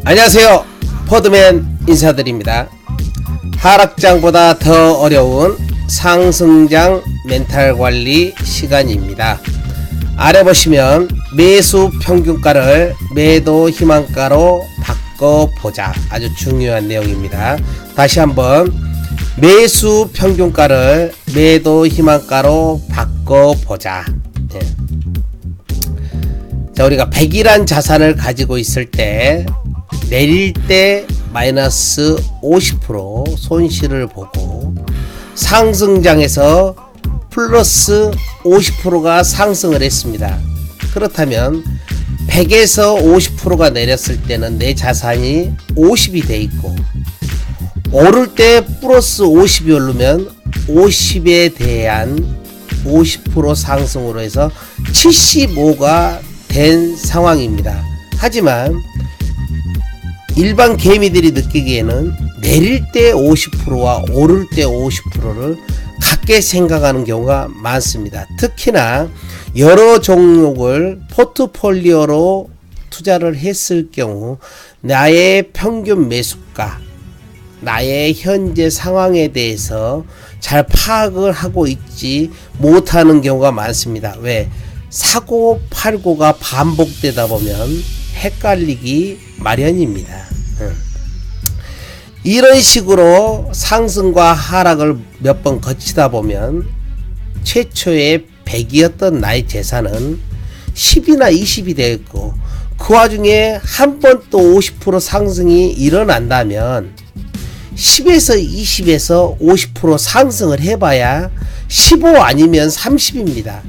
안녕하세요. 포드맨 인사드립니다. 하락장보다 더 어려운 상승장 멘탈 관리 시간입니다. 아래 보시면 매수 평균가를 매도 희망가로 바꿔보자. 아주 중요한 내용입니다. 다시 한번 매수 평균가를 매도 희망가로 바꿔보자. 네. 자, 우리가 100이란 자산을 가지고 있을 때 내릴 때 마이너스 50% 손실을 보고 상승장에서 플러스 50%가 상승을 했습니다. 그렇다면 100에서 50%가 내렸을 때는 내 자산이 50이 돼 있고, 오를 때 플러스 50이 오르면 50에 대한 50% 상승으로 해서 75가 된 상황입니다. 하지만 일반 개미들이 느끼기에는 내릴 때 50%와 오를 때 50%를 같게 생각하는 경우가 많습니다. 특히나 여러 종목을 포트폴리오로 투자를 했을 경우 나의 평균 매수가, 나의 현재 상황에 대해서 잘 파악을 하고 있지 못하는 경우가 많습니다. 왜? 사고 팔고가 반복되다 보면 헷갈리기 마련입니다. 이런 식으로 상승과 하락을 몇 번 거치다 보면 최초의 100이었던 나의 재산은 10이나 20이 되었고, 그 와중에 한 번 또 50% 상승이 일어난다면 10에서 20에서 50% 상승을 해봐야 15 아니면 30입니다.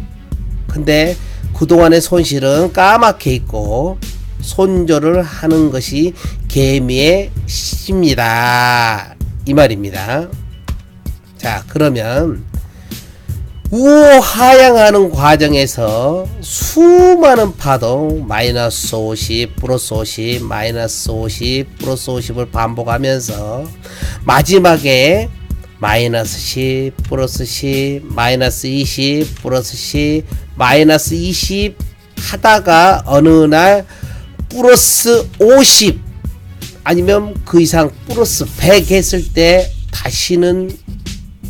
근데 그동안의 손실은 까맣게 있고 손절을 하는 것이 개미의 시입니다. 이 말입니다. 자, 그러면 우하향하는 과정에서 수많은 파동, 마이너스 50, 플러스 50, 마이너스 50, 플러스 50을 반복하면서 마지막에 마이너스 10, 플러스 10, 마이너스 20, 플러스 10, 마이너스 20 하다가 어느 날 플러스 50 아니면 그 이상 플러스 100 했을 때 다시는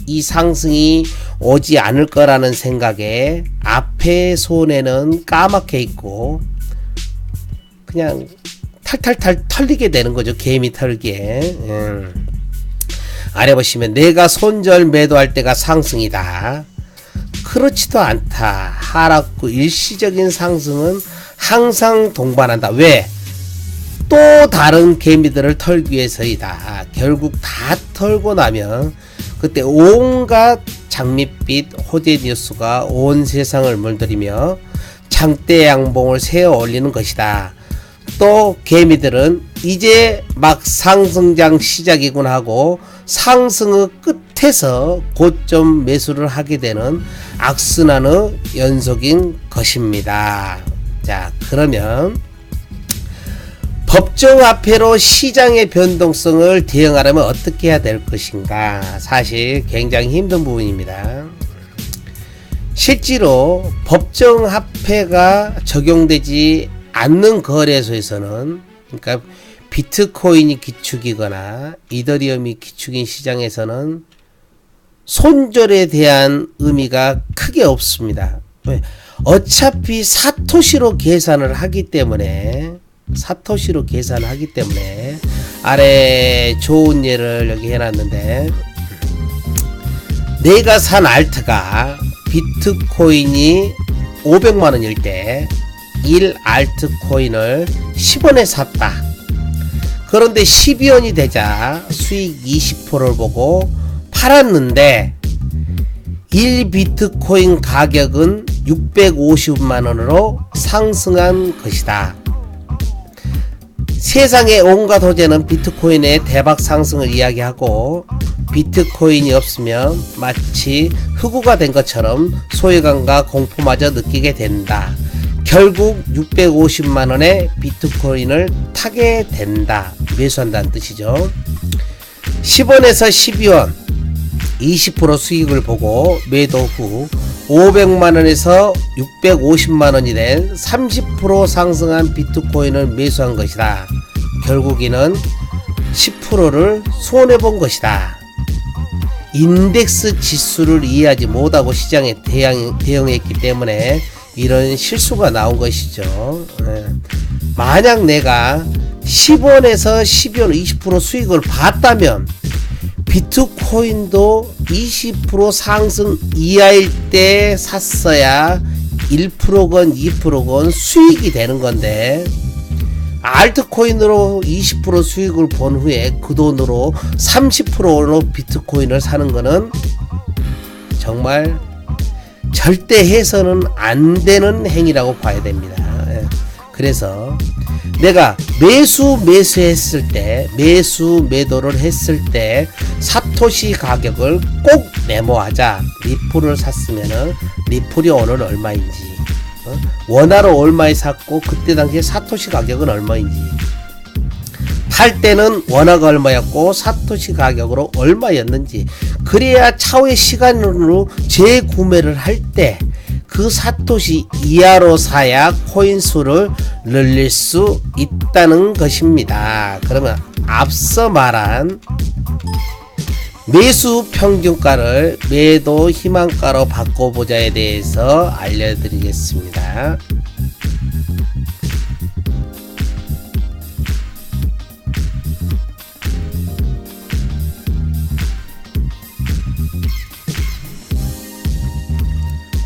이 상승이 오지 않을 거라는 생각에 앞에 손에는 까맣게 있고 그냥 탈탈탈 털리게 되는 거죠. 개미 털기에. 아래 보시면 내가 손절 매도할 때가 상승이다. 그렇지도 않다. 하락 후 일시적인 상승은 항상 동반한다. 왜? 또 다른 개미들을 털기 위해서이다. 결국 다 털고 나면 그때 온갖 장밋빛 호재 뉴스가 온 세상을 물들이며 장대 양봉을 세워 올리는 것이다. 또 개미들은 이제 막 상승장 시작이군 하고 상승의 끝에서 고점 매수를 하게 되는 악순환의 연속인 것입니다. 자, 그러면 법정화폐로 시장의 변동성을 대응하려면 어떻게 해야 될 것인가? 사실 굉장히 힘든 부분입니다. 실제로 법정화폐가 적용되지 않는 거래소에서는, 그러니까 비트코인이 기축이거나 이더리움이 기축인 시장에서는 손절에 대한 의미가 크게 없습니다. 왜? 어차피 사토시로 계산을 하기 때문에 아래 좋은 예를 여기 해놨는데, 내가 산 알트가 비트코인이 500만원일 때 1 알트코인을 10원에 샀다. 그런데 12원이 되자 수익 20%를 보고 팔았는데 1 비트코인 가격은 650만원으로 상승한 것이다. 세상의 온갖 호재는 비트코인의 대박 상승을 이야기하고, 비트코인이 없으면 마치 흑우가 된 것처럼 소외감과 공포마저 느끼게 된다. 결국 650만원의 비트코인을 타게 된다. 매수한다는 뜻이죠. 10원에서 12원 20% 수익을 보고 매도 후 500만원에서 650만원이 된 30% 상승한 비트코인을 매수한 것이다. 결국에는 10%를 손해본 것이다. 인덱스 지수를 이해하지 못하고 시장에 대응했기 때문에 이런 실수가 나온 것이죠. 만약 내가 10원에서 12원 20% 수익을 봤다면 비트코인도 20% 상승 이하일 때 샀어야 1%건 2%건 수익이 되는 건데, 알트코인으로 20% 수익을 본 후에 그 돈으로 30%로 비트코인을 사는 거는 정말 절대 해서는 안 되는 행위라고 봐야 됩니다. 그래서 내가 매수했을 때, 매도를 했을 때 사토시 가격을 꼭 메모하자. 리플을 샀으면은 리플이 오늘 얼마인지, 원화로 얼마에 샀고 그때 당시에 사토시 가격은 얼마인지, 팔 때는 원화가 얼마였고 사토시 가격으로 얼마였는지, 그래야 차후의 시간으로 재구매를 할 때 그 사토시 이하로 사야 코인 수를 늘릴 수 있다는 것입니다. 그러면 앞서 말한 매수 평균가를 매도 희망가로 바꿔보자에 대해서 알려드리겠습니다.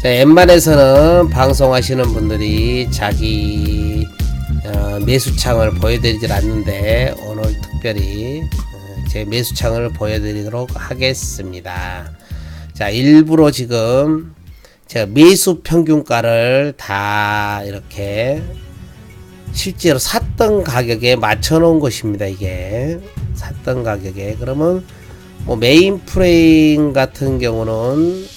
자, 웬만해서는 방송하시는 분들이 자기 매수창을 보여드리질 않는데 오늘 특별히 제 매수창을 보여드리도록 하겠습니다. 자, 일부러 지금 제가 매수 평균가를 다 이렇게 실제로 샀던 가격에 맞춰 놓은 것입니다. 이게 샀던 가격에. 그러면 뭐 메인 프레임 같은 경우는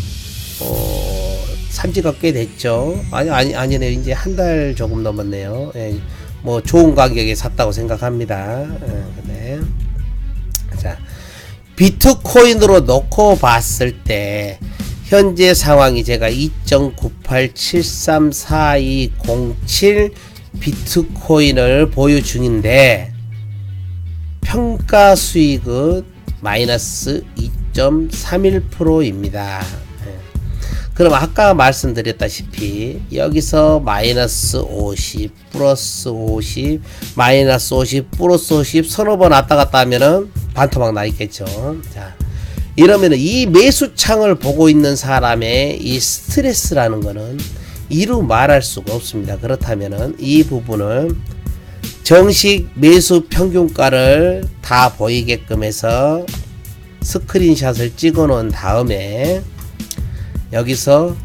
산지가 꽤 됐죠. 아니네. 이제 한 달 조금 넘었네요. 예, 뭐 좋은 가격에 샀다고 생각합니다. 네. 자, 비트코인으로 놓고 봤을 때 현재 상황이 제가 2.98734207 비트코인을 보유 중인데 평가 수익은 마이너스 2.31%입니다. 그럼 아까 말씀드렸다시피 여기서 마이너스 50, 플러스 50, 마이너스 50, 플러스 50 서너 번 왔다 갔다 하면은 반토막 나 있겠죠. 자, 이러면은 이 매수창을 보고 있는 사람의 이 스트레스라는 거는 이루 말할 수가 없습니다. 그렇다면은 이 부분을 정식 매수 평균가를 다 보이게끔 해서 스크린샷을 찍어 놓은 다음에 여기서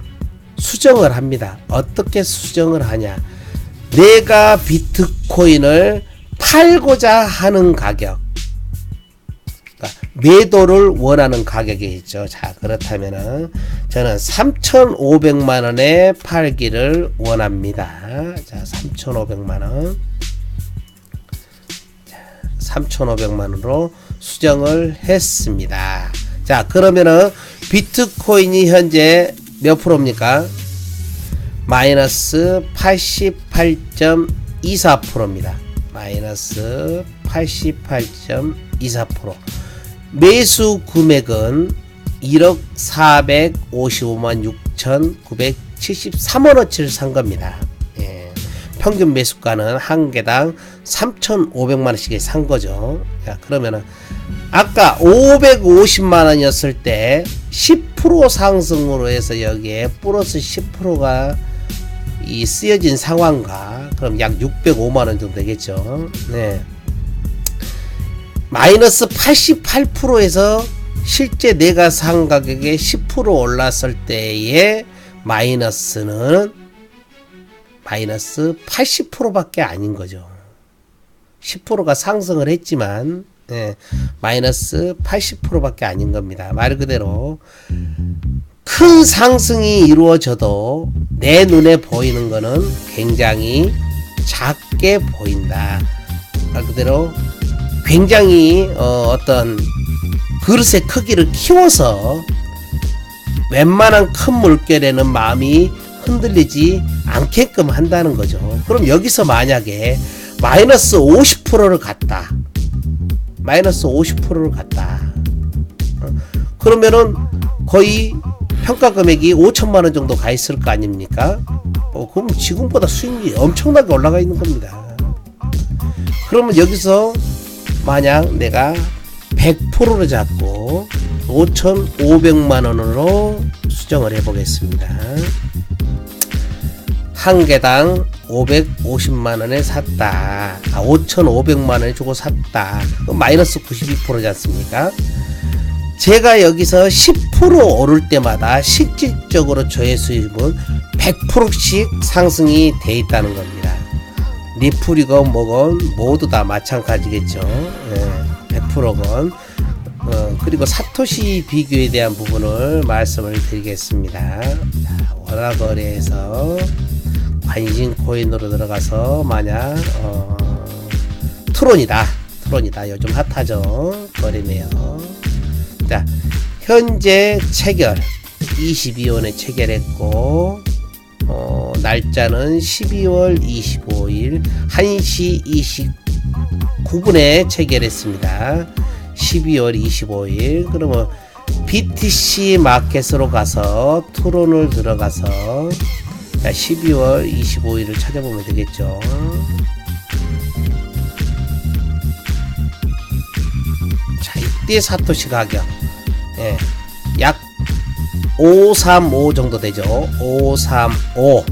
수정을 합니다. 어떻게 수정을 하냐? 내가 비트코인을 팔고자 하는 가격, 그러니까 매도를 원하는 가격이겠죠. 자, 그렇다면은 저는 3,500만원에 팔기를 원합니다. 자, 3,500만원. 3,500만원으로 수정을 했습니다. 자, 그러면은 비트코인이 현재 몇 프로입니까? 마이너스 88.24%입니다. 마이너스 88.24%. 매수 금액은 1억 455만 6,973원어치를 산 겁니다. 예. 평균 매수가는 한 개당 3,500만원씩에 산 거죠. 자, 그러면은 아까 550만원이었을 때 10% 상승으로 해서 여기에 플러스 10%가 이 쓰여진 상황과 그럼 약 605만원 정도 되겠죠. 네. 마이너스 88%에서 실제 내가 산 가격에 10% 올랐을 때의 마이너스는 마이너스 80%밖에 아닌 거죠. 10%가 상승을 했지만 마이너스 80%밖에 아닌 겁니다. 말 그대로 큰 상승이 이루어져도 내 눈에 보이는 거는 굉장히 작게 보인다. 말 그대로 굉장히 어떤 그릇의 크기를 키워서 웬만한 큰 물결에는 마음이 흔들리지 않게끔 한다는 거죠. 그럼 여기서 만약에 마이너스 50%를 갔다. 마이너스 50%를 갔다. 그러면은 거의 평가 금액이 5천만 원 정도 가 있을 거 아닙니까? 그럼 지금보다 수익률이 엄청나게 올라가 있는 겁니다. 그러면 여기서 만약 내가 100%를 잡고 5,500만 원으로 수정을 해 보겠습니다. 한 개당 550만 원에 샀다. 5,500만 원에 주고 샀다. 그럼 마이너스 92%지 않습니까? 제가 여기서 10% 오를 때마다 실질적으로 저의 수입은 100%씩 상승이 돼 있다는 겁니다. 리플이건 뭐건 모두 다 마찬가지겠죠. 100%건. 그리고 사토시 비교에 대한 부분을 말씀을 드리겠습니다. 자, 원화거래에서 관심 코인으로 들어가서 만약 트론이다. 요즘 핫하죠. 거래네요. 자, 현재 체결 22원에 체결했고 날짜는 12월 25일 1시 29분에 체결했습니다. 12월 25일. 그러면 BTC 마켓으로 가서 트론을 들어가서 12월 25일을 찾아보면 되겠죠. 자, 이때 사토시 가격 약 535 정도 되죠. 535.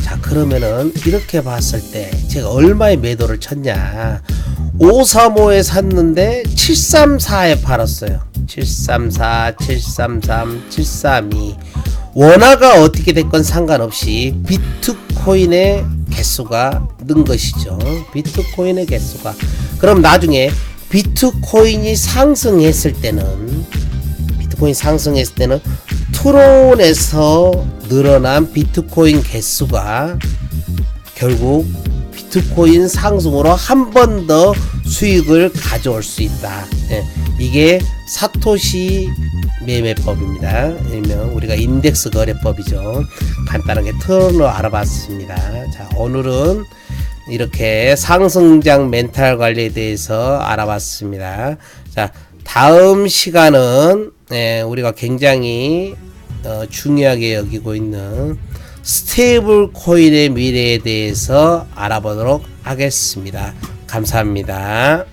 자, 그러면은 이렇게 봤을 때 제가 얼마에 매도를 쳤냐. 535에 샀는데 734에 팔았어요. 734, 733, 732. 원화가 어떻게 됐건 상관없이 비트코인의 개수가 는 것이죠. 비트코인의 개수가. 그럼 나중에 비트코인이 상승했을 때는 트론에서 늘어난 비트코인 개수가 결국 비트코인 상승으로 한 번 더 수익을 가져올 수 있다. 이게 사토시 매매법입니다. 아니면 우리가 인덱스 거래법이죠. 간단하게 트론으로 알아봤습니다. 자, 오늘은 이렇게 상승장 멘탈 관리에 대해서 알아봤습니다. 자, 다음 시간은 우리가 굉장히 중요하게 여기고 있는 스테이블 코인의 미래에 대해서 알아보도록 하겠습니다. 감사합니다.